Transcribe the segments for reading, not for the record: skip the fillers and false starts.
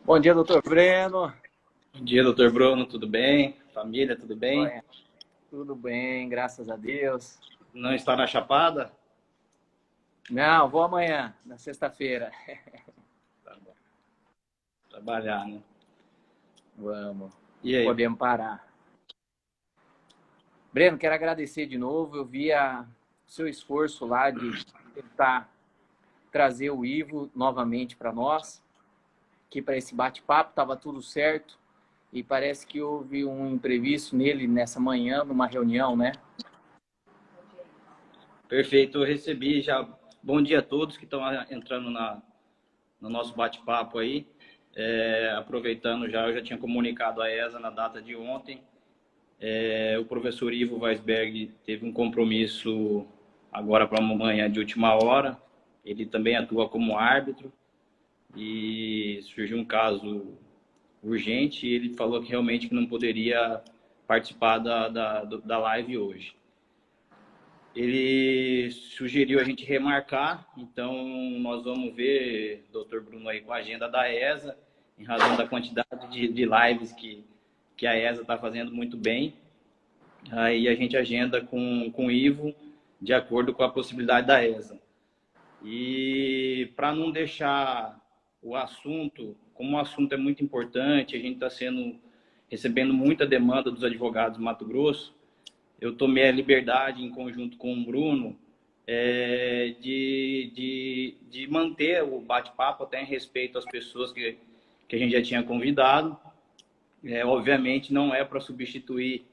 Bom dia, doutor Breno. Bom dia, doutor Bruno, tudo bem? Família, tudo bem? Olha, tudo bem, graças a Deus. Não está na Chapada? Não, vou amanhã, na sexta-feira. Tá bom. Trabalhar, né? Vamos, E não aí? podemos parar. Breno, quero agradecer de novo. Eu vi o seu esforço lá de tentar trazer o Ivo novamente para nós, que para esse bate-papo estava tudo certo. E parece que houve um imprevisto nele nessa manhã, numa reunião, né? Perfeito, eu recebi já. Bom dia a todos que estão entrando no nosso bate-papo aí. Aproveitando já, eu já tinha comunicado a ESA na data de ontem. O professor Ivo Weisberg teve um compromisso agora para amanhã de última hora. Ele também atua como árbitro e surgiu um caso urgente e ele falou que realmente não poderia participar da live hoje. Ele sugeriu a gente remarcar, então nós vamos ver, doutor Bruno, aí com a agenda da ESA, em razão da quantidade de lives que a ESA está fazendo muito bem. Aí a gente agenda com o Ivo, de acordo com a possibilidade da ESA. E para não deixar o assunto, como o assunto é muito importante, a gente está recebendo muita demanda dos advogados do Mato Grosso, eu tomei a liberdade, em conjunto com o Bruno, de manter o bate-papo até em respeito às pessoas que a gente já tinha convidado. Obviamente não é para substituir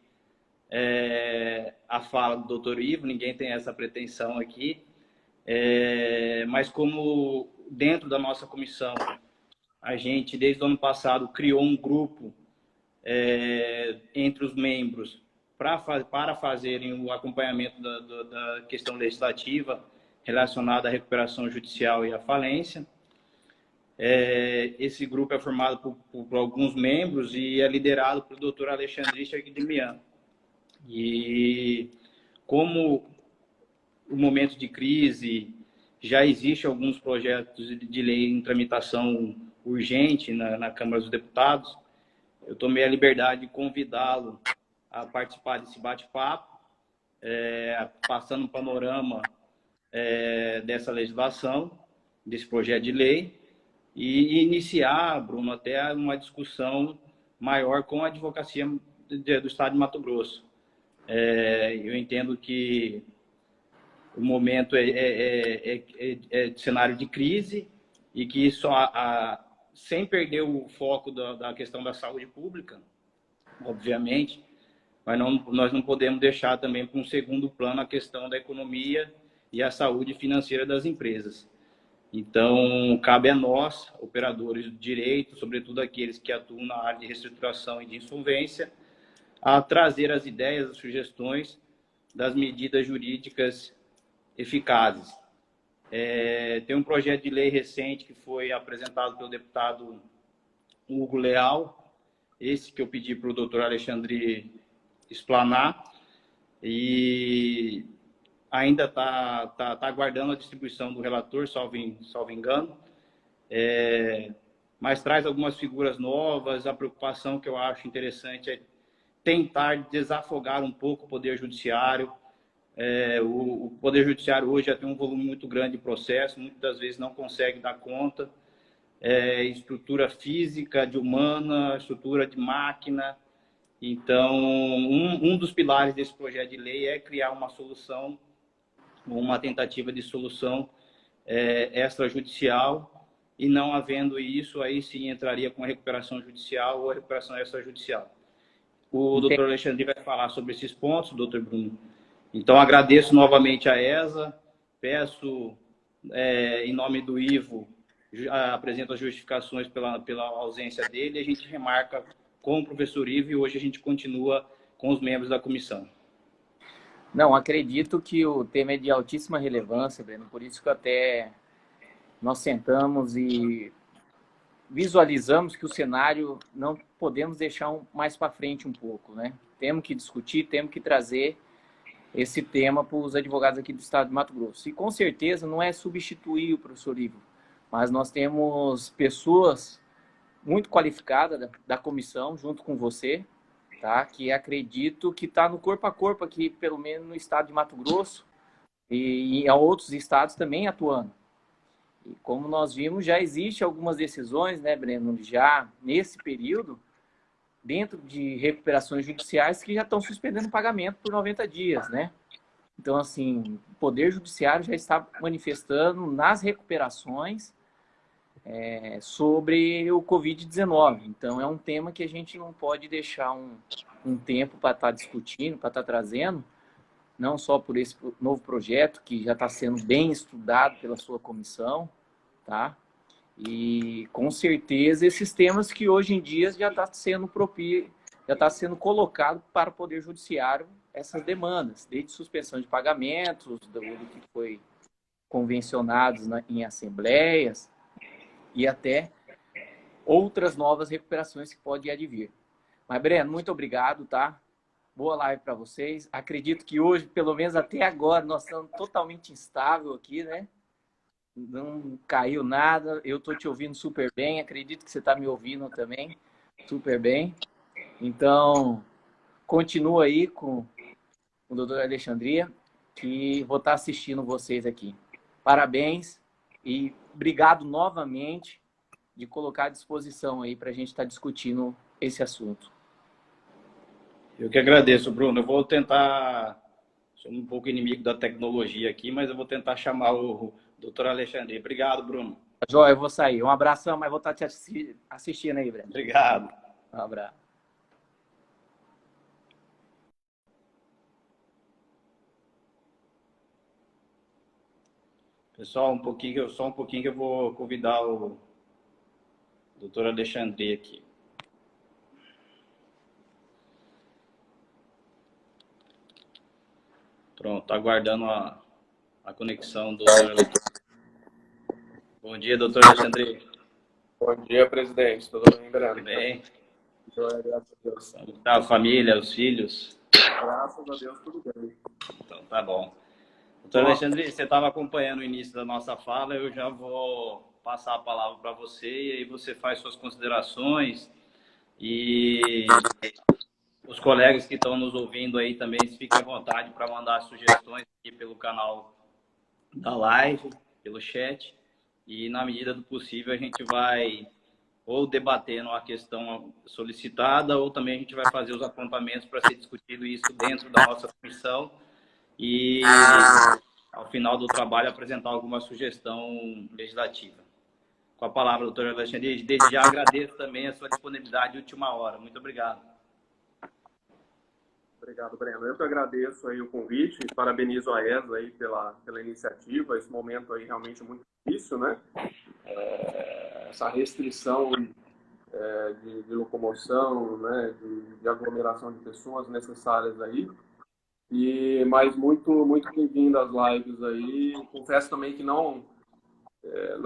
a fala do doutor Ivo, ninguém tem essa pretensão aqui, mas como dentro da nossa comissão, a gente, desde o ano passado, criou um grupo entre os membros para fazerem o acompanhamento da questão legislativa relacionada à recuperação judicial e à falência. Esse grupo é formado por alguns membros e é liderado pelo doutor Alexandre Chagdemian. E como o momento de crise, já existe alguns projetos de lei em tramitação urgente na Câmara dos Deputados, eu tomei a liberdade de convidá-lo a participar desse bate-papo, passando um panorama dessa legislação, desse projeto de lei, e iniciar, Bruno, até uma discussão maior com a advocacia do Estado de Mato Grosso. Eu entendo que o momento é de cenário de crise e que isso, sem perder o foco da questão da saúde pública, obviamente, mas nós não podemos deixar também para um segundo plano a questão da economia e a saúde financeira das empresas. Então, cabe a nós, operadores do direito, sobretudo aqueles que atuam na área de reestruturação e de insolvência, a trazer as ideias, as sugestões das medidas jurídicas eficazes. Tem um projeto de lei recente que foi apresentado pelo deputado Hugo Leal, esse que eu pedi para o doutor Alexandre explanar, e ainda está aguardando a distribuição do relator, salvo engano, mas traz algumas figuras novas. A preocupação que eu acho interessante é tentar desafogar um pouco o Poder Judiciário. O Poder Judiciário hoje já tem um volume muito grande de processo, muitas das vezes não consegue dar conta, estrutura física de humana, estrutura de máquina. Então, um dos pilares desse projeto de lei é criar uma solução, uma tentativa de solução extrajudicial, e não havendo isso, aí sim entraria com a recuperação judicial ou a recuperação extrajudicial. O doutor Alexandre vai falar sobre esses pontos, doutor Bruno. Então, agradeço novamente a ESA, peço, em nome do Ivo, apresento as justificações pela ausência dele, e a gente remarca com o professor Ivo e hoje a gente continua com os membros da comissão. Não, acredito que o tema é de altíssima relevância, Breno, por isso que até nós sentamos e visualizamos que o cenário não podemos deixar mais para frente um pouco, né? Temos que discutir, temos que trazer esse tema para os advogados aqui do estado de Mato Grosso. E com certeza não é substituir o professor Ivo, mas nós temos pessoas muito qualificada da comissão, junto com você, tá? Que acredito que está no corpo a corpo aqui, pelo menos no estado de Mato Grosso, e em outros estados também atuando. E como nós vimos, já existe algumas decisões, né, Breno, já nesse período, dentro de recuperações judiciais, que já estão suspendendo o pagamento por 90 dias, né? Então, assim, o Poder Judiciário já está manifestando nas recuperações sobre o Covid-19. Então, é um tema que a gente não pode deixar um tempo para estar discutindo, para estar trazendo, não só por esse novo projeto, que já está sendo bem estudado pela sua comissão, tá? E, com certeza, esses temas que hoje em dia já está sendo colocado para o Poder Judiciário essas demandas, desde suspensão de pagamentos, do que foi convencionados em assembleias, e até outras novas recuperações que podem advir. Mas, Breno, muito obrigado, tá? Boa live para vocês. Acredito que hoje, pelo menos até agora, nós estamos totalmente instável aqui, né? Não caiu nada. Eu estou te ouvindo super bem. Acredito que você está me ouvindo também super bem. Então, continua aí com o doutor Alexandria, que vou estar assistindo vocês aqui. Parabéns e obrigado novamente de colocar à disposição aí para a gente estar discutindo esse assunto. Eu que agradeço, Bruno. Eu vou tentar, sou um pouco inimigo da tecnologia aqui, mas eu vou tentar chamar o doutor Alexandre. Obrigado, Bruno. Joia, eu vou sair. Um abração, mas vou estar te assistindo aí, Breno. Obrigado. Um abraço. Pessoal, só um pouquinho que eu vou convidar o doutor Alexandre aqui. Pronto, tá aguardando a conexão do doutor Alexandre. Bom dia, doutor Alexandre. Bom dia, presidente. Tudo bem, Breno? Tudo bem? Joia, graças a Deus. Como tá a família, os filhos? Graças a Deus, tudo bem. Então, tá bom. Doutor Alexandre, você estava acompanhando o início da nossa fala, eu já vou passar a palavra para você e aí você faz suas considerações e os colegas que estão nos ouvindo aí também fiquem à vontade para mandar sugestões aqui pelo canal da live, pelo chat e na medida do possível a gente vai ou debatendo a questão solicitada ou também a gente vai fazer os apontamentos para ser discutido isso dentro da nossa comissão e, ao final do trabalho, apresentar alguma sugestão legislativa. Com a palavra, doutor Alexandre, desde já agradeço também a sua disponibilidade de última hora. Muito obrigado. Obrigado, Breno. Eu que agradeço aí o convite e parabenizo a ESA aí pela iniciativa. Esse momento aí realmente muito difícil, né? Essa restrição de locomoção, né? De aglomeração de pessoas necessárias aí. Mas muito bem-vindo às lives aí. Confesso também que não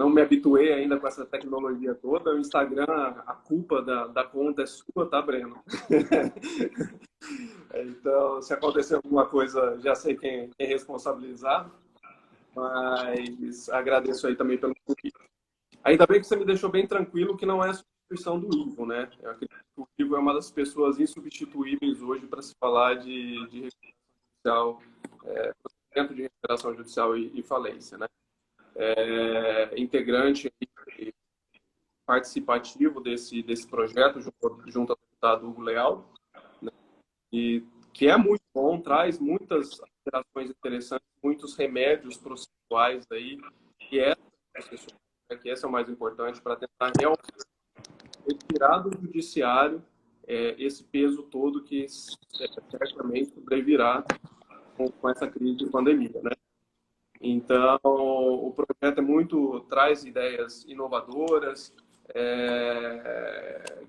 me habituei ainda com essa tecnologia toda. O Instagram, a culpa da conta é sua, tá, Breno? Então, se acontecer alguma coisa, já sei quem é responsabilizado. Mas agradeço aí também pelo convite. Ainda bem que você me deixou bem tranquilo que não é a substituição do Ivo, né? Eu acredito que o Ivo é uma das pessoas insubstituíveis hoje para se falar de procedimento de recuperação judicial e falência, né? Integrante e participativo desse projeto junto ao deputado Hugo Leal, né? E que é muito bom, traz muitas alterações interessantes, muitos remédios processuais aí, que esse é o mais importante para tentar realmente retirar do judiciário esse peso todo que certamente sobrevirá com essa crise de pandemia, né? Então, o projeto traz ideias inovadoras,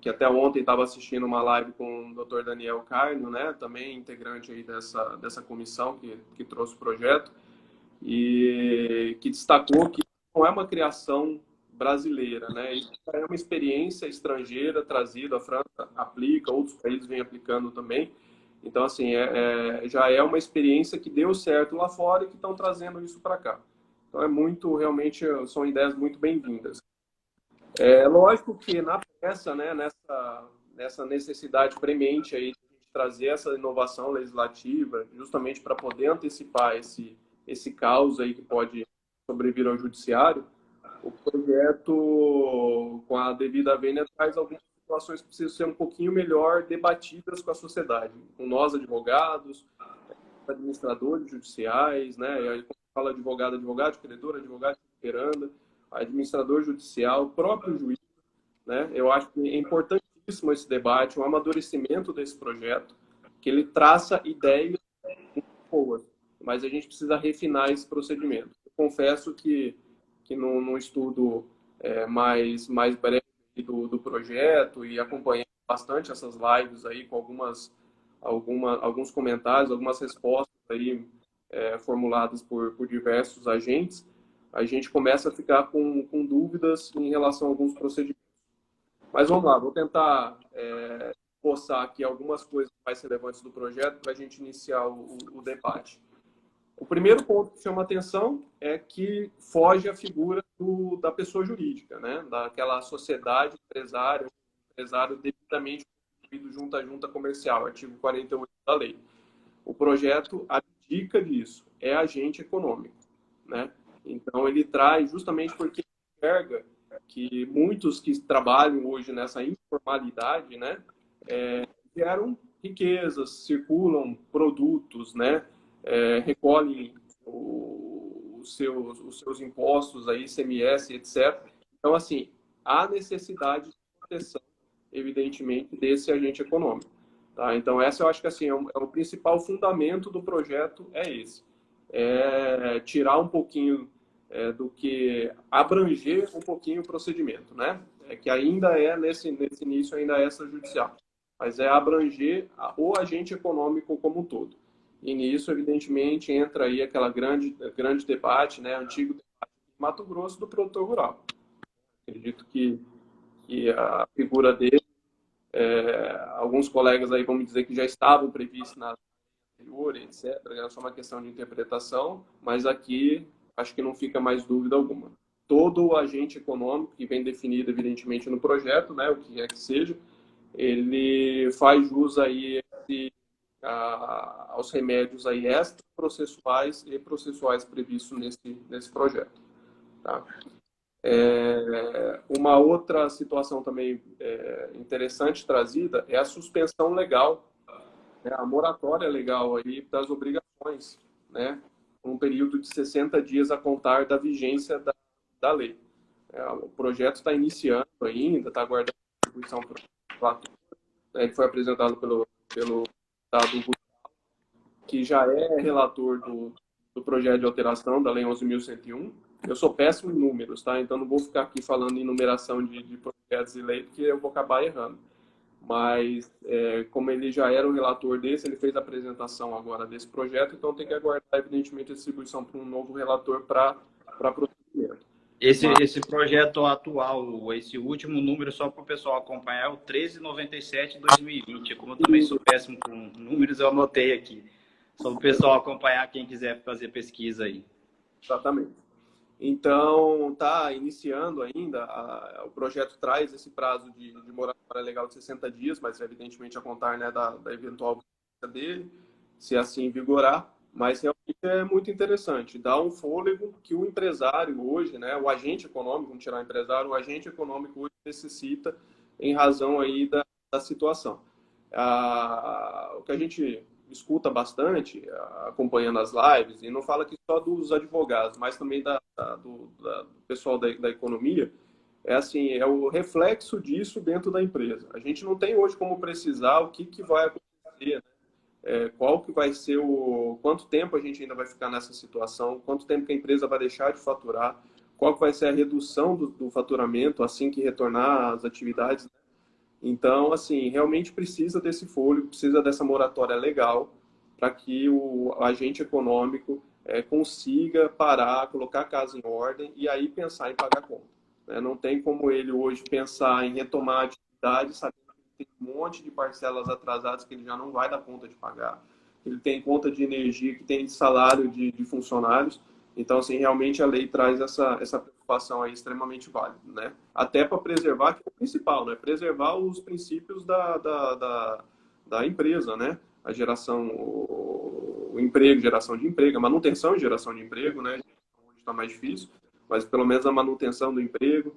que até ontem estava assistindo uma live com o Dr. Daniel Carno, né? Também integrante aí dessa comissão que trouxe o projeto, e que destacou que não é uma criação brasileira, né? Isso é uma experiência estrangeira trazida, a França aplica, outros países vêm aplicando também. Então, assim, já é uma experiência que deu certo lá fora e que estão trazendo isso para cá. Então, realmente, são ideias muito bem-vindas. É lógico que, na né, nessa necessidade premente aí de trazer essa inovação legislativa, justamente para poder antecipar esse caos aí que pode sobrevir ao judiciário. O projeto, com a devida vênia, traz algumas situações que precisam ser um pouquinho melhor debatidas com a sociedade, com nós advogados, administradores judiciais, né? E aí, quando fala advogado, credor, advogado, peranda, administrador judicial, o próprio juiz, né? Eu acho que é importantíssimo esse debate, o amadurecimento desse projeto, que ele traça ideias boas, mas a gente precisa refinar esse procedimento. Eu confesso que num estudo mais breve do projeto e acompanhando bastante essas lives aí com alguns comentários, algumas respostas aí formuladas por diversos agentes, a gente começa a ficar com dúvidas em relação a alguns procedimentos. Mas vamos lá, vou tentar postar aqui algumas coisas mais relevantes do projeto para a gente iniciar o debate. O primeiro ponto que chama atenção é que foge a figura da pessoa jurídica, né? Daquela sociedade empresário devidamente constituído junto à junta comercial, artigo 48 da lei. O projeto abdica disso, é agente econômico, né? Então, ele traz, justamente porque enxerga que muitos que trabalham hoje nessa informalidade, né, geram riquezas, circulam produtos, né, recolhem os seus impostos, aí, ICMS, etc. Então, assim, há necessidade de proteção, evidentemente, desse agente econômico. Tá? Então, essa eu acho que assim, é o principal fundamento do projeto, é esse. Tirar um pouquinho do que abranger um pouquinho o procedimento, né? Que ainda nesse início ainda é extrajudicial, mas é abranger o agente econômico como um todo. E nisso, evidentemente, entra aí aquela grande debate, né? Antigo debate de Mato Grosso do produtor rural. Acredito que a figura dele, alguns colegas aí vão me dizer que já estavam previstos na anterior, etc. É só uma questão de interpretação, mas aqui acho que não fica mais dúvida alguma. Todo o agente econômico que vem definido, evidentemente, no projeto, né, o que é que seja, ele faz jus aí aos remédios aí extraprocessuais e processuais previstos nesse projeto. Tá? Uma outra situação também interessante trazida é a suspensão legal, né, a moratória legal aí das obrigações, né, um período de 60 dias a contar da vigência da lei. O projeto está iniciando ainda, está aguardando a distribuição para o relator. Ele foi apresentado pelo deputado, que já é relator do projeto de alteração da Lei 11.101. Eu sou péssimo em números, tá? Então não vou ficar aqui falando em numeração de projetos e lei, porque eu vou acabar errando. Mas, como ele já era o relator desse, ele fez a apresentação agora desse projeto, então tem que aguardar, evidentemente, a distribuição para um novo relator para procedimento. Esse projeto atual, esse último número, só para o pessoal acompanhar, é o 1397/2020. Como eu também sou péssimo com números, eu anotei aqui. Só para o pessoal acompanhar, quem quiser fazer pesquisa aí. Exatamente. Então, está iniciando ainda, o projeto traz esse prazo de moratória legal de 60 dias, mas evidentemente a contar, né, da eventual dele, se assim vigorar, mas realmente é muito interessante, dá um fôlego que o empresário hoje, né, o agente econômico, vamos tirar o empresário, o agente econômico hoje necessita em razão aí da situação. O que a gente escuta bastante, acompanhando as lives, e não fala aqui só dos advogados, mas também do pessoal da economia, é o reflexo disso dentro da empresa. A gente não tem hoje como precisar o que vai acontecer, né? Qual que vai ser quanto tempo a gente ainda vai ficar nessa situação, quanto tempo que a empresa vai deixar de faturar, qual que vai ser a redução do faturamento assim que retornar às atividades, né? Então, assim, realmente precisa desse fôlego, precisa dessa moratória legal para que o agente econômico consiga parar, colocar a casa em ordem e aí pensar em pagar conta. Né? Não tem como ele hoje pensar em retomar a atividade, sabendo que tem um monte de parcelas atrasadas que ele já não vai dar conta de pagar. Ele tem conta de energia, que tem salário de funcionários. Então, assim, realmente a lei traz essa preocupação aí extremamente válida, né? Até para preservar, que é o principal, né? Preservar os princípios da empresa, né? A geração, o emprego, geração de emprego, a manutenção e geração de emprego, né? Hoje está mais difícil, mas pelo menos a manutenção do emprego,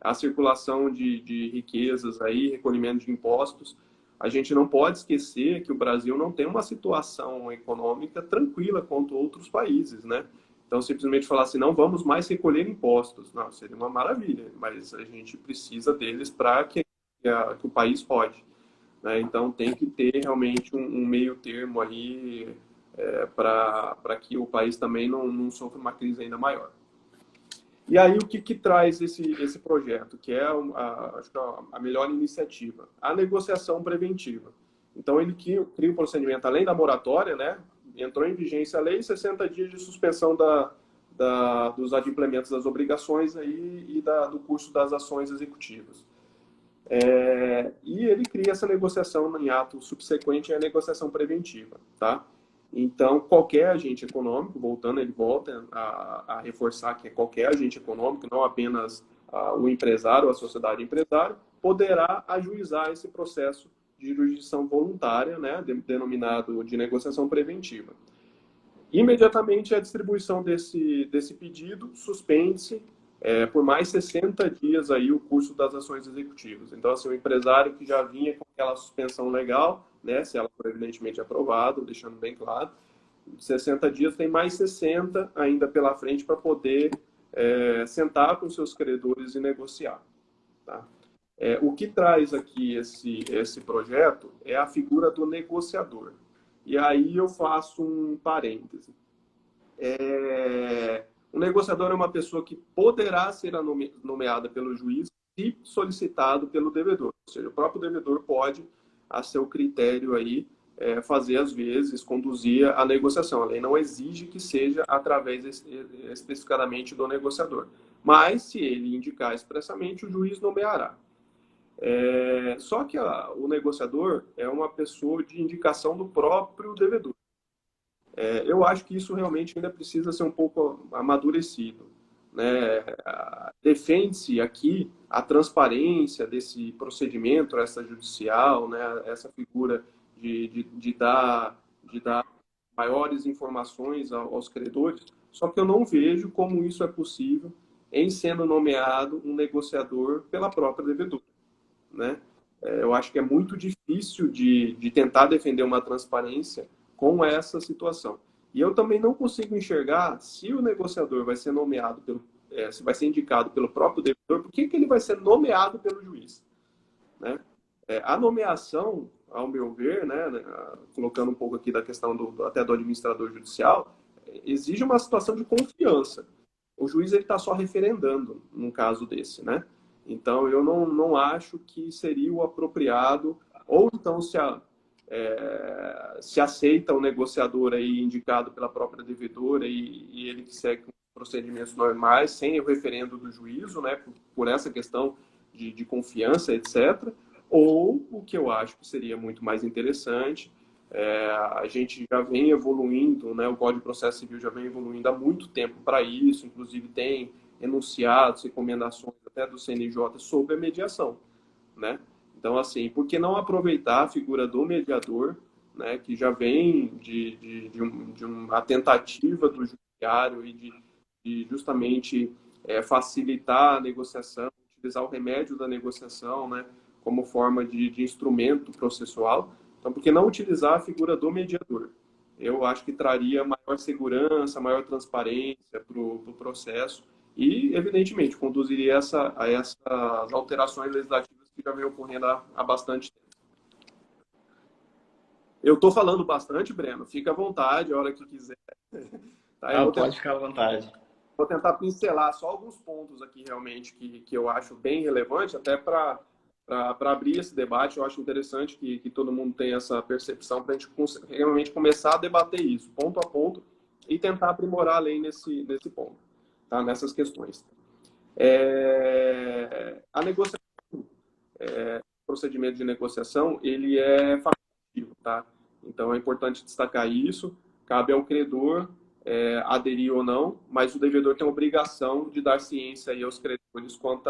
a circulação de riquezas aí, recolhimento de impostos. A gente não pode esquecer que o Brasil não tem uma situação econômica tranquila quanto outros países, né? Então, simplesmente falar assim, não vamos mais recolher impostos. Não, seria uma maravilha, mas a gente precisa deles para que o país rode, né? Então, tem que ter realmente um meio termo aí para que o país também não sofra uma crise ainda maior. E aí, o que traz esse projeto, que é acho que a melhor iniciativa? A negociação preventiva. Então, ele cria um procedimento, além da moratória, né? Entrou em vigência a lei, 60 dias de suspensão dos adimplementos das obrigações aí, e do curso das ações executivas. E ele cria essa negociação em ato subsequente à negociação preventiva, tá? Então, qualquer agente econômico, ele volta a reforçar que é qualquer agente econômico, não apenas o empresário ou a sociedade empresária, poderá ajuizar esse processo de jurisdição voluntária, né, denominado de negociação preventiva. Imediatamente a distribuição desse pedido suspende-se por mais 60 dias aí o curso das ações executivas. Então, assim, o empresário que já vinha com aquela suspensão legal, né, se ela for evidentemente aprovada, deixando bem claro, 60 dias tem mais 60 ainda pela frente para poder sentar com seus credores e negociar. Tá? O que traz aqui esse projeto é a figura do negociador. E aí eu faço um parêntese. O negociador é uma pessoa que poderá ser nomeada pelo juiz se solicitado pelo devedor. Ou seja, o próprio devedor pode, a seu critério aí, fazer, às vezes, conduzir a negociação. A lei não exige que seja através especificadamente do negociador. Mas, se ele indicar expressamente, o juiz nomeará. Só que o negociador é uma pessoa de indicação do próprio devedor. Eu acho que isso realmente ainda precisa ser um pouco amadurecido, né? Defende-se aqui a transparência desse procedimento extrajudicial, né? Essa figura de dar maiores informações aos credores, só que eu não vejo como isso é possível em sendo nomeado um negociador pela própria devedora, né? Eu acho que é muito difícil de tentar defender uma transparência com essa situação. E eu também não consigo enxergar se o negociador vai ser nomeado se vai ser indicado pelo próprio devedor, por que ele vai ser nomeado pelo juiz, né? A nomeação, ao meu ver, né, colocando um pouco aqui da questão até do administrador judicial, exige uma situação de confiança. O juiz está só referendando num caso desse, né? Então, eu não acho que seria o apropriado, ou então se aceita o negociador aí indicado pela própria devedora e ele que segue procedimentos normais, sem o referendo do juízo, né, por essa questão de confiança, etc. Ou o que eu acho que seria muito mais interessante, a gente já vem evoluindo, né, o Código de Processo Civil já vem evoluindo há muito tempo para isso, inclusive tem enunciados, recomendações até do CNJ sobre a mediação, né? Então, assim, por que não aproveitar a figura do mediador, né, que já vem de uma tentativa do judiciário e de justamente facilitar a negociação, utilizar o remédio da negociação, né, como forma de instrumento processual. Então, por que não utilizar a figura do mediador? Eu acho que traria maior segurança, maior transparência para o processo e, evidentemente, conduziria a essas alterações legislativas que já vem ocorrendo há bastante tempo. Eu estou falando bastante, Breno. Fica à vontade, a hora que quiser. Tá? Pode ficar à vontade. Vou tentar pincelar só alguns pontos aqui, realmente, que eu acho bem relevante, até para abrir esse debate. Eu acho interessante que todo mundo tenha essa percepção para a gente realmente começar a debater isso, ponto a ponto, e tentar aprimorar a lei nesse ponto, tá? Nessas questões. A negociação, o procedimento de negociação, ele é facultativo, tá? Então, é importante destacar isso. Cabe ao credor aderir ou não, mas o devedor tem a obrigação de dar ciência aí aos credores quanto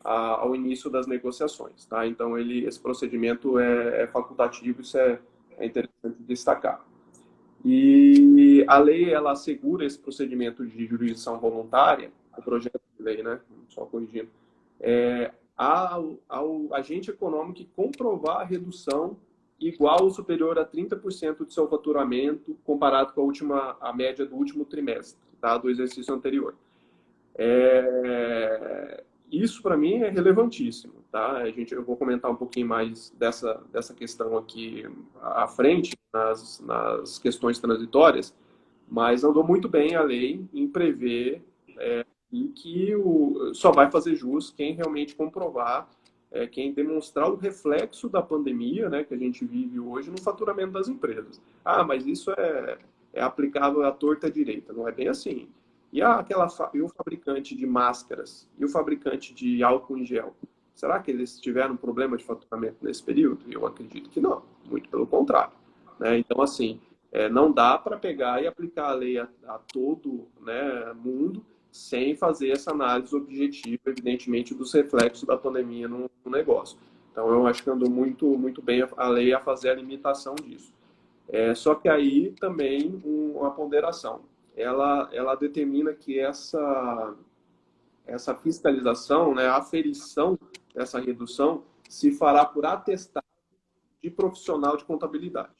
ao início das negociações, tá? Então, esse procedimento é facultativo, isso é interessante destacar. E a lei, ela assegura esse procedimento de jurisdição voluntária, o projeto de lei, né? Só corrigindo, ao agente econômico que comprovar a redução igual ou superior a 30% de seu faturamento comparado com a média do último trimestre, tá? Do exercício anterior. Isso, para mim, é relevantíssimo, tá? Eu vou comentar um pouquinho mais dessa questão aqui à frente, nas questões transitórias, mas andou muito bem a lei em prever e que só vai fazer jus quem realmente comprovar, quem demonstrar o reflexo da pandemia, né, que a gente vive hoje no faturamento das empresas. Ah, mas isso é aplicável à torta à direita. Não é bem assim. E o fabricante de máscaras e o fabricante de álcool em gel? Será que eles tiveram problema de faturamento nesse período? Eu acredito que não. Muito pelo contrário, né? Então, assim, não dá para pegar e aplicar a lei a todo, né, mundo sem fazer essa análise objetiva, evidentemente, dos reflexos da pandemia no negócio. Então, eu acho que andou muito, muito bem a lei a fazer a limitação disso. Só que aí também uma ponderação. Ela determina que essa fiscalização, né, a aferição dessa redução, se fará por atestado de profissional de contabilidade.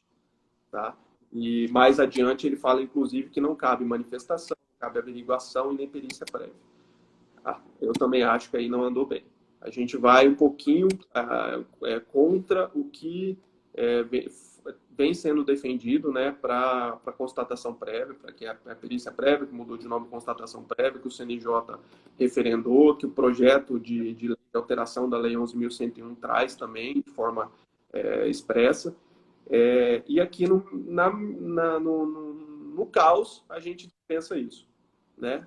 Tá? E mais adiante ele fala, inclusive, que não cabe manifestação, cabe averiguação e nem perícia prévia. Eu também acho que aí não andou bem. A gente vai um pouquinho contra o que vem sendo defendido, né, para constatação prévia, para que a perícia prévia, que mudou de nome constatação prévia, que o CNJ referendou, que o projeto de alteração da Lei 11.101 traz também, de forma expressa. E aqui no caos a gente dispensa isso, né?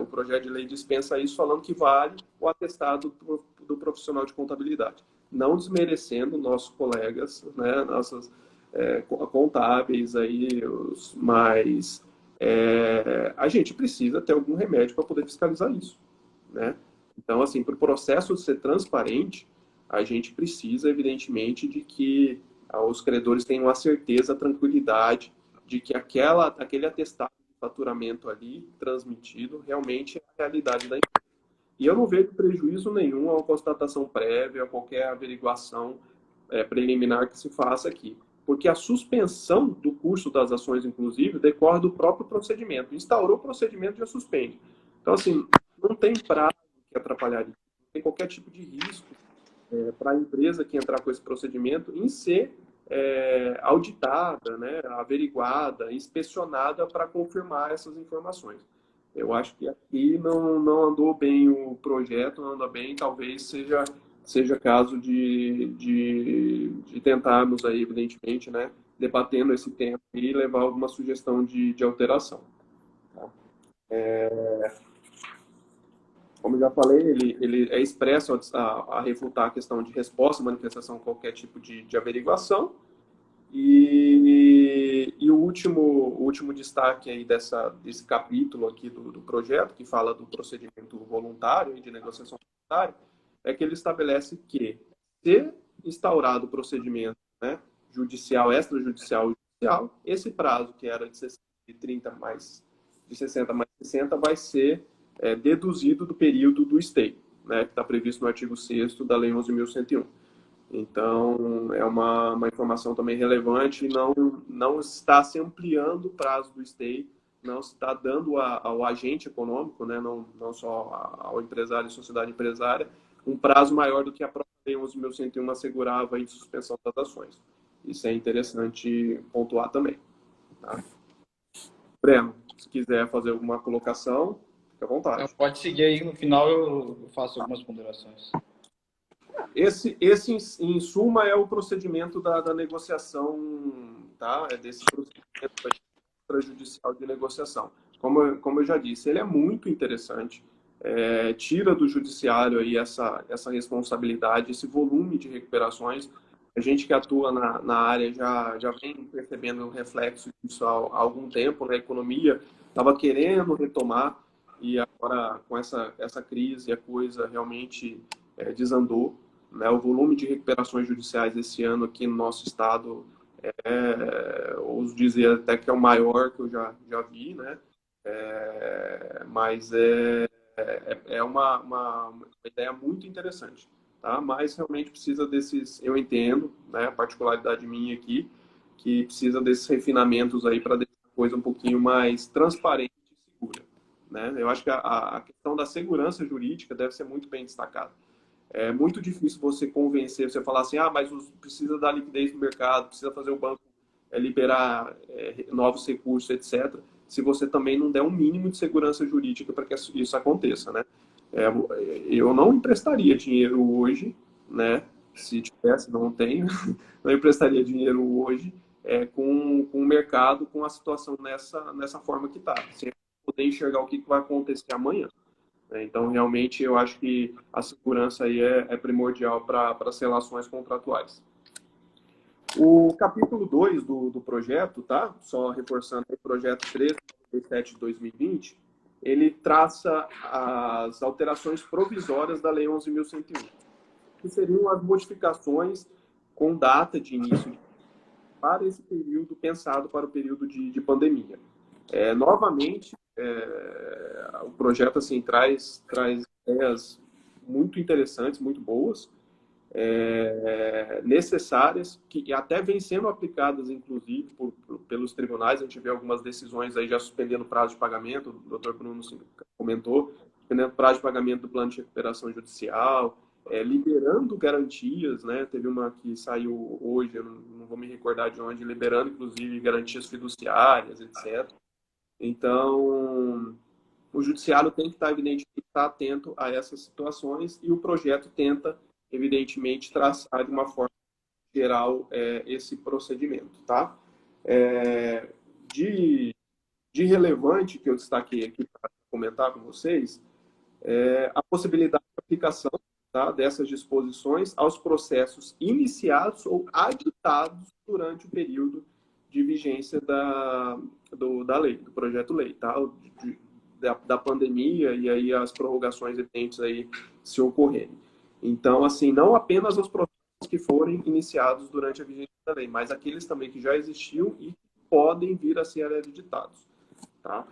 O projeto de lei dispensa isso, falando que vale o atestado do profissional de contabilidade, não desmerecendo nossos colegas, né, nossos contábeis aí, mas a gente precisa ter algum remédio para poder fiscalizar isso, né? Então, assim, para o processo ser transparente, a gente precisa, evidentemente, de que os credores tenham a certeza, a tranquilidade de que aquele atestado de faturamento ali transmitido realmente é a realidade da empresa. E eu não vejo prejuízo nenhum à constatação prévia, a qualquer averiguação preliminar que se faça aqui. Porque a suspensão do curso das ações, inclusive, decorre do próprio procedimento. Instaurou o procedimento, já suspende. Então, assim, não tem prazo que atrapalhar isso. Não tem qualquer tipo de risco para a empresa que entrar com esse procedimento em ser auditada, né, averiguada, inspecionada para confirmar essas informações. Eu acho que aqui não andou bem o projeto, não anda bem, talvez seja caso de tentarmos aí, evidentemente, né, debatendo esse tema e levar alguma sugestão de alteração. Tá? Como eu já falei, ele é expresso a refutar a questão de resposta, manifestação, qualquer tipo de averiguação. E o último destaque aí desse capítulo aqui do projeto, que fala do procedimento voluntário e de negociação voluntária, é que ele estabelece que, se instaurado o procedimento, né, judicial, extrajudicial e judicial, esse prazo, que era de 60 mais 60, vai ser deduzido do período do stay, né, que está previsto no artigo 6º da Lei 11.101. Então, é uma informação também relevante, não está se ampliando o prazo do stay, não se está dando ao agente econômico, né, não só ao empresário e sociedade empresária, um prazo maior do que a própria Lei 11.101 assegurava em suspensão das ações. Isso é interessante pontuar também. Tá? Breno, se quiser fazer alguma colocação, fique à vontade. Pode seguir aí, no final eu faço algumas ponderações. Esse, em suma, é o procedimento da negociação, tá? É desse procedimento extrajudicial de negociação. Como eu já disse, ele é muito interessante, tira do judiciário aí essa responsabilidade, esse volume de recuperações. A gente que atua na área já vem percebendo o reflexo disso há algum tempo, né? A economia estava querendo retomar e agora com essa crise a coisa realmente desandou, né? O volume de recuperações judiciais esse ano aqui no nosso estado ouso dizer até que é o maior que eu já vi, né? Mas é uma ideia muito interessante, tá? Mas realmente precisa desses, eu entendo, né, a particularidade minha aqui, que precisa desses refinamentos aí para deixar a coisa um pouquinho mais transparente e segura, né? Eu acho que a questão da segurança jurídica deve ser muito bem destacada. É muito difícil você convencer, você falar assim, mas precisa dar liquidez no mercado, precisa fazer o banco liberar novos recursos, etc., se você também não der um mínimo de segurança jurídica para que isso aconteça, né? Eu não emprestaria dinheiro hoje, né? Se tivesse, não tenho, não emprestaria dinheiro hoje com o mercado, com a situação nessa forma que está, sem poder enxergar o que vai acontecer amanhã. Então, realmente, eu acho que a segurança aí é primordial para as relações contratuais. O capítulo 2 do projeto, tá? Só reforçando o projeto 1397 de 2020, ele traça as alterações provisórias da Lei 11.101, que seriam as modificações com data de início para esse período pensado para o período de pandemia. Novamente, o projeto assim, traz ideias muito interessantes, muito boas, necessárias, que até vêm sendo aplicadas, inclusive, pelos tribunais. A gente vê algumas decisões aí já suspendendo o prazo de pagamento, o doutor Bruno comentou, suspendendo o prazo de pagamento do plano de recuperação judicial, liberando garantias, né? Teve uma que saiu hoje, eu não vou me recordar de onde, liberando, inclusive, garantias fiduciárias, etc. Então, o judiciário tem que estar, evidentemente, atento a essas situações e o projeto tenta, evidentemente, traçar de uma forma geral esse procedimento, tá? De relevante que eu destaquei aqui para comentar com vocês a possibilidade de aplicação, tá, dessas disposições aos processos iniciados ou aditados durante o período de vigência da lei, do projeto-lei, tá? Da pandemia e aí as prorrogações evidentes aí se ocorrerem. Então, assim, não apenas os processos que forem iniciados durante a vigência da lei, mas aqueles também que já existiam e podem vir a ser editados, tá?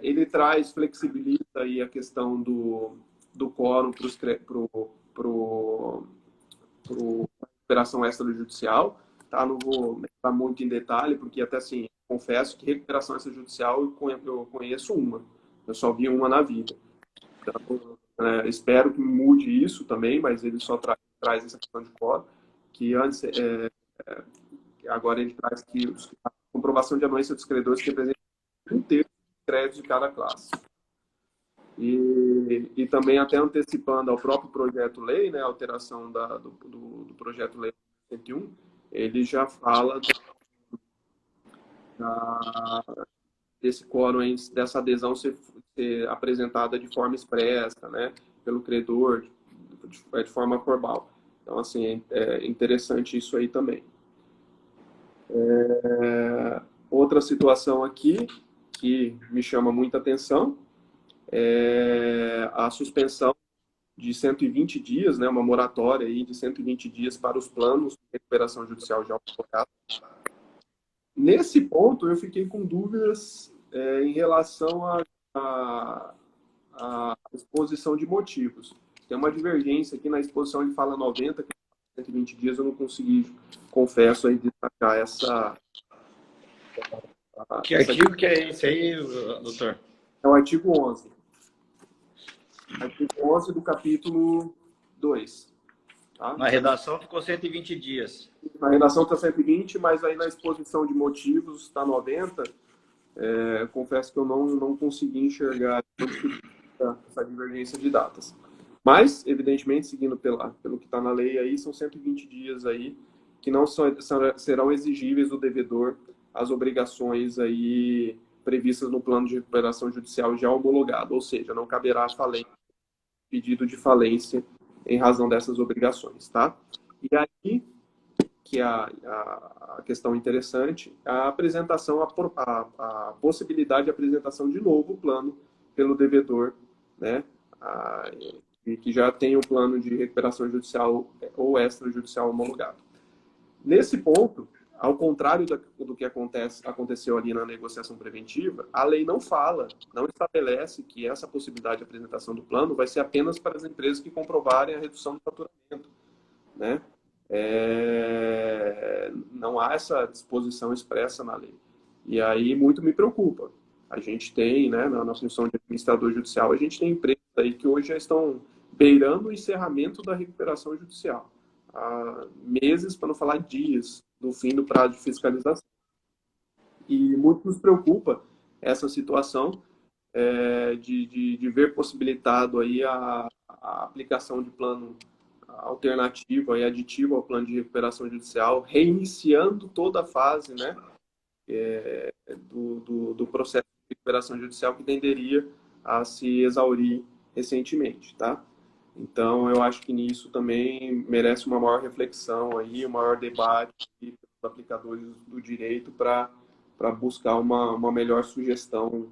Ele flexibiliza aí a questão do quórum para recuperação extrajudicial, tá? Não vou entrar muito em detalhe, porque até assim, confesso que recuperação extrajudicial eu conheço uma, eu só vi uma na vida. Então, espero que mude isso também, mas ele só traz essa questão de quórum, que antes, agora ele traz que a comprovação de anuência dos credores que representa um terço dos créditos de cada classe. E também até antecipando ao próprio projeto-lei, né, a alteração do projeto-lei 101, ele já fala desse quórum, dessa adesão ser apresentada de forma expressa, né, pelo credor, de forma formal. Então, assim, é interessante isso aí também. Outra situação aqui que me chama muita atenção é a suspensão de 120 dias, né, uma moratória aí de 120 dias para os planos de recuperação judicial já homologados. Nesse ponto, eu fiquei com dúvidas em relação à exposição de motivos. Tem uma divergência aqui na exposição, ele fala 90, 120 dias, eu não consegui, confesso, aí, destacar essa... Que artigo que é esse aí, doutor? É o artigo 11. Artigo 11 do capítulo 2. Tá? Na redação ficou 120 dias. Na redação está 120, mas aí na exposição de motivos está 90. Confesso que eu não consegui enxergar essa divergência de datas. Mas, evidentemente, seguindo pelo que está na lei aí, são 120 dias aí que não serão exigíveis do devedor as obrigações aí previstas no plano de recuperação judicial já homologado, ou seja, não caberá pedido de falência em razão dessas obrigações, tá? E aí, que é a questão interessante, a apresentação, a possibilidade de apresentação de novo plano pelo devedor, né? E que já tem o plano de recuperação judicial ou extrajudicial homologado. Nesse ponto, ao contrário do que aconteceu ali na negociação preventiva, a lei não estabelece que essa possibilidade de apresentação do plano vai ser apenas para as empresas que comprovarem a redução do faturamento, né? Não há essa disposição expressa na lei. E aí muito me preocupa. A gente tem, né, na função de administrador judicial, a gente tem empresas aí que hoje já estão beirando o encerramento da recuperação judicial. Há meses, para não falar dias, do fim do prazo de fiscalização. E muito nos preocupa essa situação de ver possibilitado aí a aplicação de plano alternativo e aditivo ao plano de recuperação judicial, reiniciando toda a fase, né, do processo de recuperação judicial que tenderia a se exaurir recentemente, tá? Então, eu acho que nisso também merece uma maior reflexão aí, um maior debate dos aplicadores do direito para buscar uma melhor sugestão,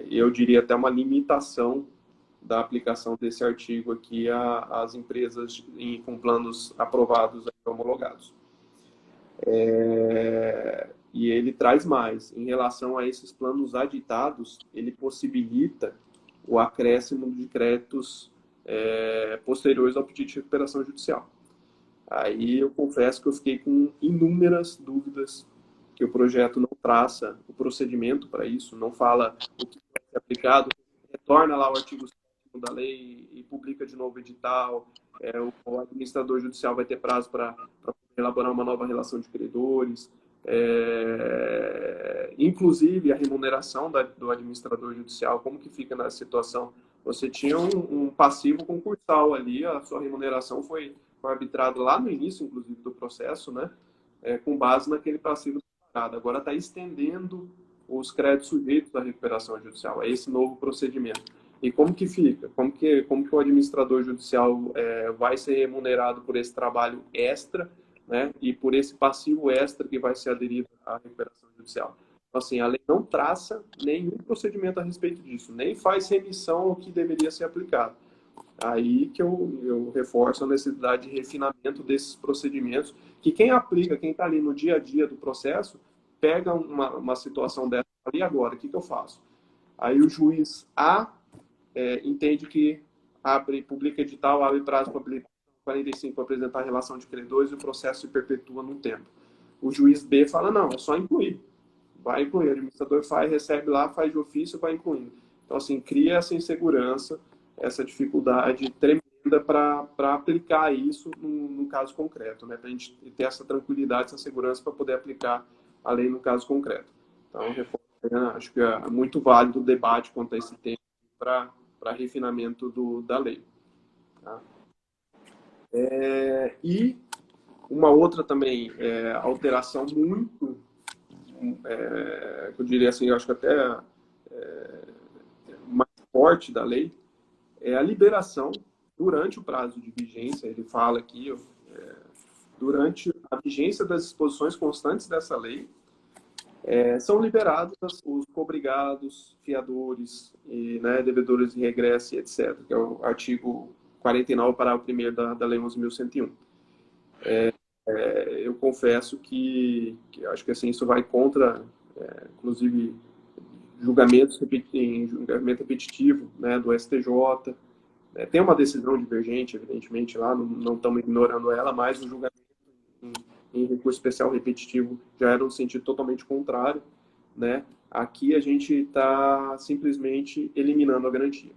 eu diria até uma limitação da aplicação desse artigo aqui às empresas com planos aprovados e homologados. E ele traz mais. Em relação a esses planos aditados, ele possibilita o acréscimo de créditos posteriores ao pedido de recuperação judicial. Aí eu confesso que eu fiquei com inúmeras dúvidas, que o projeto não traça o procedimento para isso, não fala o que vai ser aplicado, retorna lá o artigo 7º da lei e publica de novo o edital, o administrador judicial vai ter prazo para elaborar uma nova relação de credores, inclusive a remuneração do administrador judicial, como que fica nessa situação? Você tinha um passivo concursal ali, a sua remuneração foi arbitrada lá no início, inclusive, do processo, né? Com base naquele passivo declarado. Agora está estendendo os créditos sujeitos à recuperação judicial, é esse novo procedimento. E como que fica? Como que o administrador judicial vai ser remunerado por esse trabalho extra, né? E por esse passivo extra que vai ser aderido à recuperação judicial? Então, assim, a lei não traça nenhum procedimento a respeito disso, nem faz remissão ao que deveria ser aplicado. Aí que eu reforço a necessidade de refinamento desses procedimentos, que quem aplica, quem está ali no dia a dia do processo, pega uma situação dessa ali agora, o que eu faço? Aí o juiz A entende que publica edital, abre prazo para 45 para apresentar a relação de credores e o processo se perpetua no tempo. O juiz B fala, não, é só incluir. Vai incluir. O administrador recebe lá, faz de ofício, vai incluindo. Então, assim, cria essa insegurança, essa dificuldade tremenda para aplicar isso no caso concreto, né? Para a gente ter essa tranquilidade, essa segurança para poder aplicar a lei no caso concreto. Então, acho que é muito válido o debate quanto a esse tema para refinamento da lei. Tá? E uma outra também alteração muito, eu diria assim, eu acho que até mais forte da lei, é a liberação durante o prazo de vigência, ele fala aqui, durante a vigência das disposições constantes dessa lei, são liberados os cobrigados, fiadores, né, devedores de regresso, etc., que é o artigo 49, parágrafo 1º da Lei 11.101. Eu confesso que acho que assim, isso vai contra, inclusive, julgamento repetitivo, né, do STJ. Tem uma decisão divergente, evidentemente, lá, não estamos ignorando ela, mas o julgamento em recurso especial repetitivo já era no sentido totalmente contrário, né? Aqui a gente está simplesmente eliminando a garantia,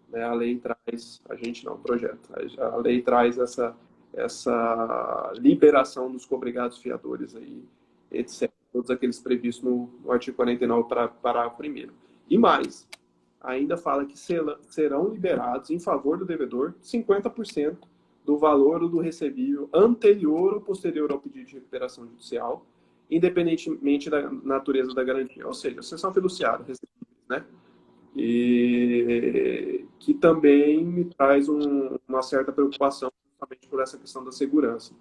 né? A lei traz, a gente não, o projeto, a lei traz essa liberação dos cobrigados fiadores aí, etc. Todos aqueles previstos no artigo 49, parágrafo 1º. E mais, ainda fala que serão liberados em favor do devedor 50% do valor do recebível anterior ou posterior ao pedido de recuperação judicial, independentemente da natureza da garantia. Ou seja, cessão fiduciária, recebíveis, né? E que também me traz uma certa preocupação justamente por essa questão da segurança.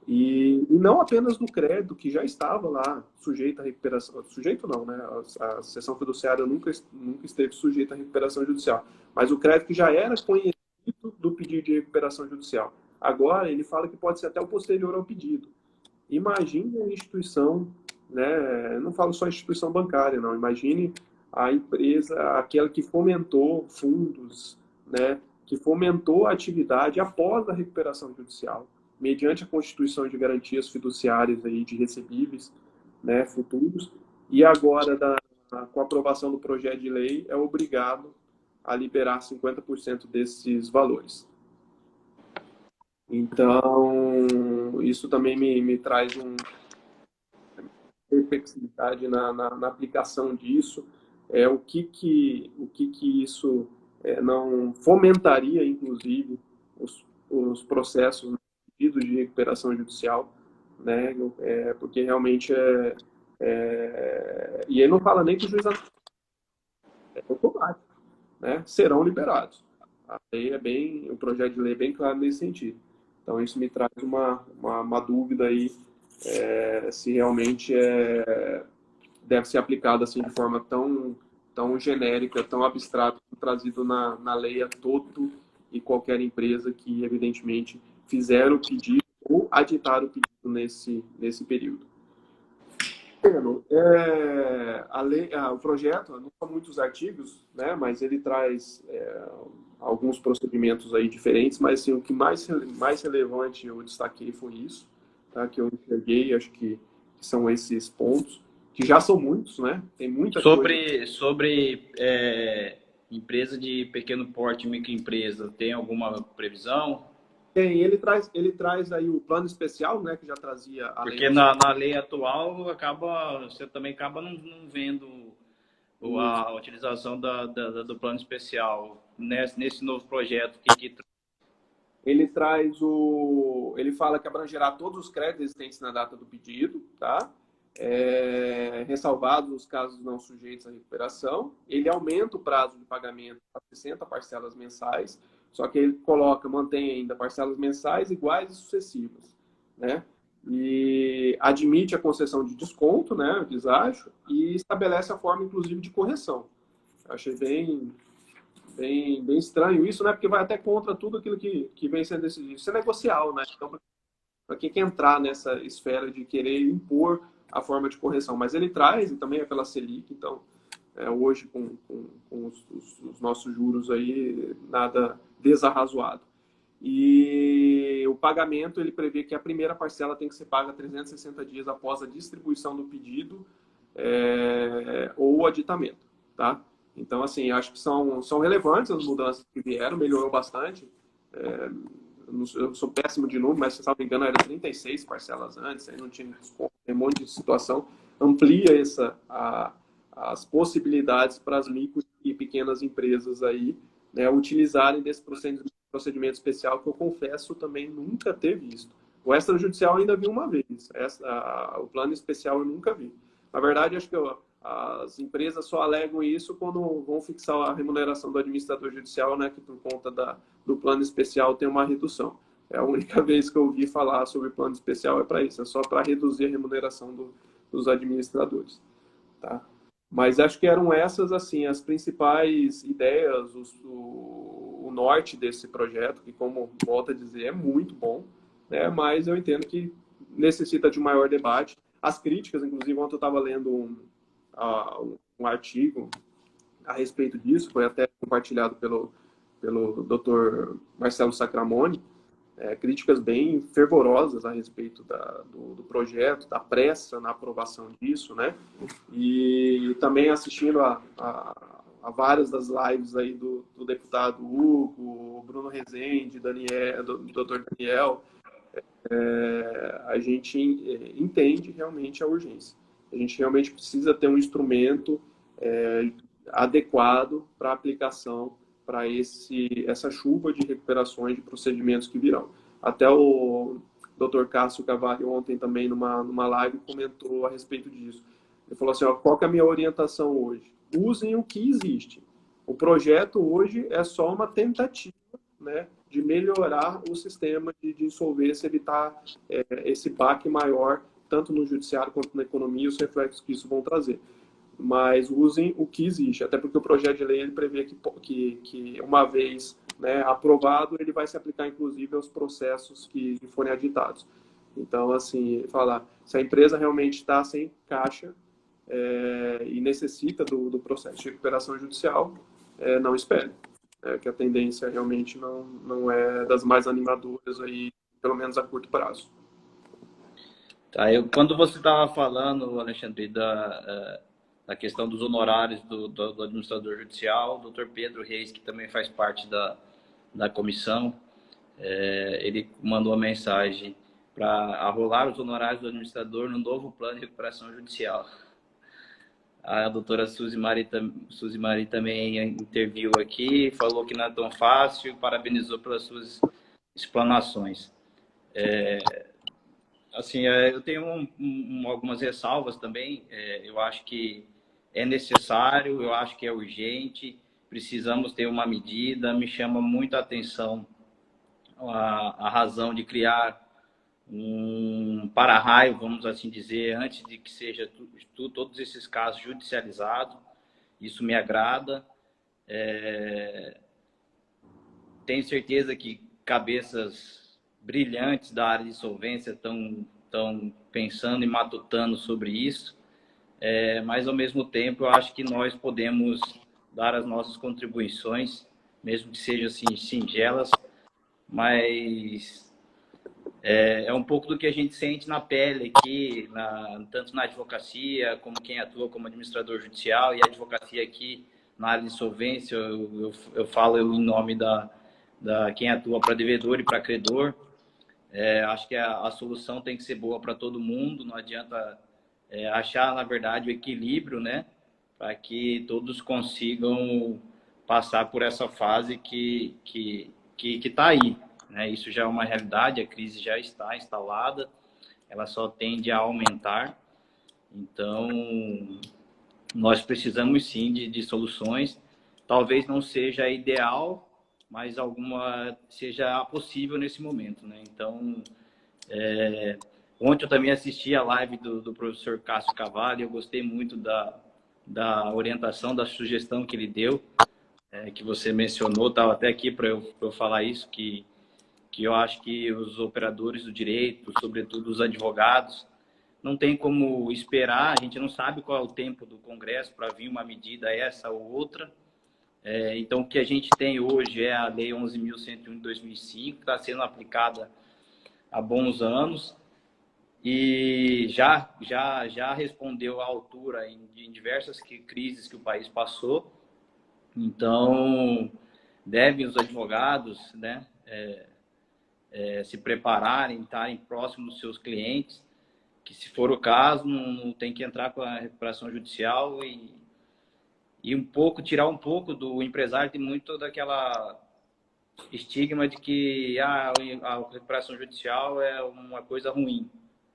E não apenas do crédito, que já estava lá sujeito à recuperação. Sujeito não, né? A seção fiduciária nunca esteve sujeita à recuperação judicial. Mas o crédito que já era conhecido do pedido de recuperação judicial. Agora, ele fala que pode ser até o posterior ao pedido. Imagine a instituição, né? Não falo só instituição bancária, não. Imagine a empresa, aquela que fomentou fundos, né? Que fomentou a atividade após a recuperação judicial, mediante a constituição de garantias fiduciárias aí de recebíveis, né, futuros, e agora, com a aprovação do projeto de lei, é obrigado a liberar 50% desses valores. Então, isso também me traz uma perplexidade na aplicação disso, o que isso não fomentaria, inclusive, os processos pedidos de recuperação judicial, né? Porque realmente e ele não fala nem que o juiz é automático, né? Serão liberados. A lei o projeto de lei é bem claro nesse sentido. Então isso me traz uma dúvida aí se realmente deve ser aplicado assim de forma tão genérica, tão abstrata, trazido na lei a todo e qualquer empresa que evidentemente fizeram o pedido ou aditaram o pedido nesse período. O projeto, não são muitos artigos, né, mas ele traz alguns procedimentos aí diferentes, mas assim, o que mais relevante eu destaquei foi isso, tá, que eu enxerguei, acho que são esses pontos, que já são muitos, né, tem muita coisa. Sobre empresa de pequeno porte, microempresa, tem alguma previsão? Tem, ele traz aí o plano especial, né, que já trazia a lei. Porque na lei atual você também acaba não vendo a utilização do plano especial nesse novo projeto que ele fala que abrangerá todos os créditos existentes na data do pedido, tá? Ressalvados os casos não sujeitos à recuperação. Ele aumenta o prazo de pagamento para 60 parcelas mensais, só que ele mantém ainda parcelas mensais iguais e sucessivas, né? E admite a concessão de desconto, né, deságio, e estabelece a forma, inclusive, de correção. Eu achei bem estranho isso, né? Porque vai até contra tudo aquilo que vem sendo decidido. Isso é negocial, né? Então, para quem quer entrar nessa esfera de querer impor a forma de correção, mas ele traz, e também é pela Selic, então, hoje com os nossos juros aí, nada desarrazoado. E o pagamento, ele prevê que a primeira parcela tem que ser paga 360 dias após a distribuição do pedido ou o aditamento, tá? Então, assim, acho que são relevantes as mudanças que vieram, melhorou bastante. Eu sou péssimo de número, mas se não me engano era 36 parcelas antes, aí não tinha desconto, tem um monte de situação. Amplia as possibilidades para as micro e pequenas empresas aí, né, utilizarem desse procedimento especial, que eu confesso também nunca ter visto. O extrajudicial ainda vi uma vez, o plano especial eu nunca vi. Na verdade, acho que as empresas só alegam isso quando vão fixar a remuneração do administrador judicial, né, que por conta do plano especial tem uma redução. É a única vez que eu ouvi falar sobre plano especial é para isso, é só para reduzir a remuneração dos administradores, tá? Mas acho que eram essas, assim, as principais ideias, o norte desse projeto, que, como volto a dizer, é muito bom, né? Mas eu entendo que necessita de um maior debate. As críticas, inclusive, ontem eu estava lendo um artigo a respeito disso, foi até compartilhado pelo Dr. Marcelo Sacramone, críticas bem fervorosas a respeito do projeto, da pressa na aprovação disso, né? E também assistindo a várias das lives aí do deputado Hugo, Bruno Rezende, do Dr. Daniel, a gente entende realmente a urgência. A gente realmente precisa ter um instrumento adequado para aplicação para essa chuva de recuperações de procedimentos que virão. Até o Dr. Cássio Cavalli ontem também numa live comentou a respeito disso. Ele falou assim, qual que é a minha orientação hoje? Usem o que existe. O projeto hoje é só uma tentativa, né, de melhorar o sistema de insolvência, evitar esse baque maior, tanto no judiciário quanto na economia, os reflexos que isso vão trazer. Mas usem o que existe, até porque o projeto de lei ele prevê que uma vez, né, aprovado, ele vai se aplicar, inclusive, aos processos que forem aditados. Então, assim, falar, se a empresa realmente está sem caixa e necessita do processo de recuperação judicial, não espere. Que a tendência realmente não é das mais animadoras, aí, pelo menos a curto prazo. Tá, quando você estava falando, Alexandre, da questão dos honorários do administrador judicial, o Dr. Pedro Reis, que também faz parte da comissão, ele mandou uma mensagem para arrolar os honorários do administrador no novo plano de recuperação judicial. A doutora Suzy Mari também interviu aqui, falou que não é tão fácil, parabenizou pelas suas explanações. Assim, eu tenho algumas ressalvas também. Eu acho que é necessário, eu acho que é urgente, precisamos ter uma medida. Me chama muito a atenção a razão de criar um para-raio, vamos assim dizer, antes de que seja todos esses casos judicializados. Isso me agrada. Tenho certeza que cabeças brilhantes da área de insolvência estão pensando e matutando sobre isso, mas ao mesmo tempo eu acho que nós podemos dar as nossas contribuições, mesmo que sejam assim singelas, mas é um pouco do que a gente sente na pele aqui, tanto na advocacia, como quem atua como administrador judicial, e a advocacia aqui na área de insolvência, eu falo em nome da quem atua para devedor e para credor. Acho que a solução tem que ser boa para todo mundo, não adianta achar, na verdade, o equilíbrio, né? Para que todos consigam passar por essa fase que está aí, né? Isso já é uma realidade, a crise já está instalada, ela só tende a aumentar. Então, nós precisamos sim de soluções. Talvez não seja ideal, mas alguma seja possível nesse momento, né? Então, ontem eu também assisti a live do professor Cássio Cavalli, eu gostei muito da orientação, da sugestão que ele deu, que você mencionou, estava até aqui para eu falar isso, que eu acho que os operadores do direito, sobretudo os advogados, não tem como esperar, a gente não sabe qual é o tempo do Congresso para vir uma medida essa ou outra. Então, o que a gente tem hoje é a Lei 11.101 de 2005, que está sendo aplicada há bons anos e já respondeu à altura em diversas crises que o país passou. Então, devem os advogados, né, se prepararem, estarem próximos dos seus clientes, que se for o caso, não tem que entrar com a recuperação judicial e tirar um pouco do empresário. Tem muito daquela estigma de que a recuperação judicial é uma coisa ruim,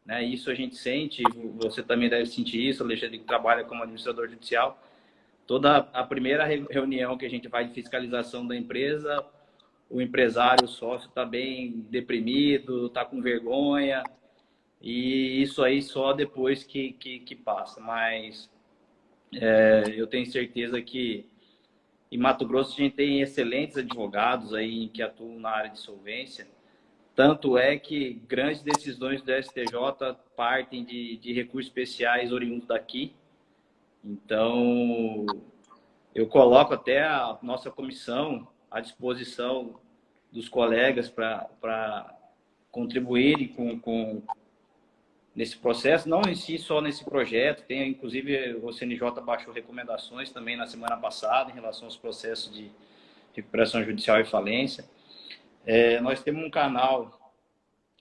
né? Isso a gente sente, você também deve sentir isso, Alexandre, que trabalha como administrador judicial. Toda a primeira reunião que a gente faz de fiscalização da empresa, o empresário, o sócio está bem deprimido, está com vergonha, e isso aí só depois que passa. Mas eu tenho certeza que em Mato Grosso a gente tem excelentes advogados aí que atuam na área de solvência. Tanto é que grandes decisões do STJ partem de recursos especiais oriundos daqui. Então, eu coloco até a nossa comissão à disposição dos colegas para contribuírem nesse processo, não em si só nesse projeto. Tem, inclusive, o CNJ baixou recomendações também na semana passada em relação aos processos de recuperação judicial e falência. Nós temos um canal,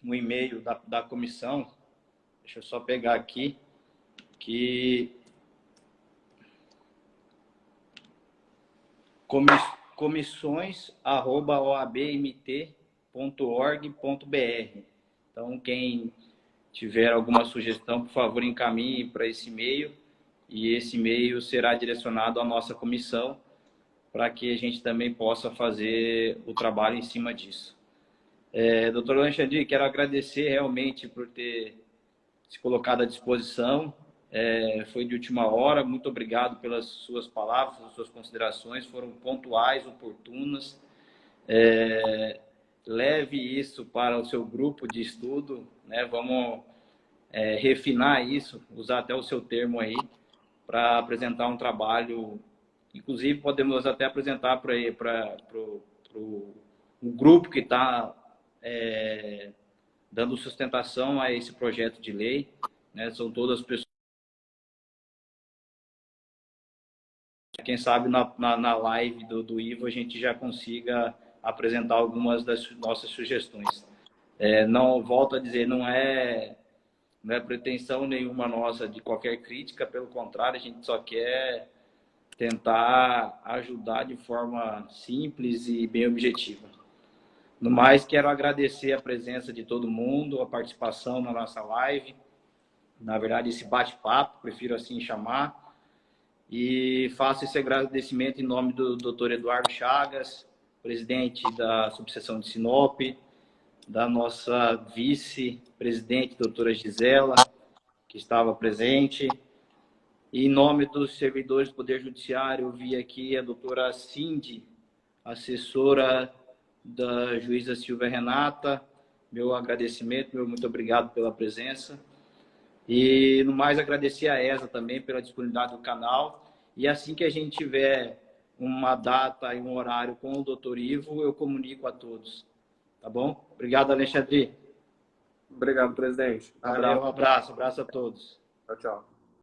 um e-mail da comissão, deixa eu só pegar aqui, que comissões@oabmt.org.br. Então, quem tiver alguma sugestão, por favor, encaminhe para esse e-mail, e esse e-mail será direcionado à nossa comissão para que a gente também possa fazer o trabalho em cima disso. Doutor Alexandre, quero agradecer realmente por ter se colocado à disposição. Foi de última hora. Muito obrigado pelas suas palavras, pelas suas considerações. Foram pontuais, oportunas. Leve isso para o seu grupo de estudo, né? Vamos refinar isso, usar até o seu termo aí, para apresentar um trabalho. Inclusive, podemos até apresentar para o grupo que está dando sustentação a esse projeto de lei, né? São todas pessoas. Quem sabe na live do Ivo a gente já consiga apresentar algumas das nossas sugestões. Não, volto a dizer, não é pretensão nenhuma nossa de qualquer crítica, pelo contrário, a gente só quer tentar ajudar de forma simples e bem objetiva. No mais, quero agradecer a presença de todo mundo, a participação na nossa live, na verdade, esse bate-papo, prefiro assim chamar, e faço esse agradecimento em nome do Dr. Eduardo Chagas, presidente da subseção de Sinop, da nossa vice-presidente, doutora Gisela, que estava presente. E em nome dos servidores do Poder Judiciário, eu vi aqui a doutora Cindy, assessora da juíza Silvia Renata. Meu agradecimento, meu muito obrigado pela presença. E, no mais, agradecer a ESA também pela disponibilidade do canal. E assim que a gente tiver uma data e um horário com o doutor Ivo, eu comunico a todos. Tá bom? Obrigado, Alexandre. Obrigado, presidente. Valeu, um abraço a todos. Tchau, tchau.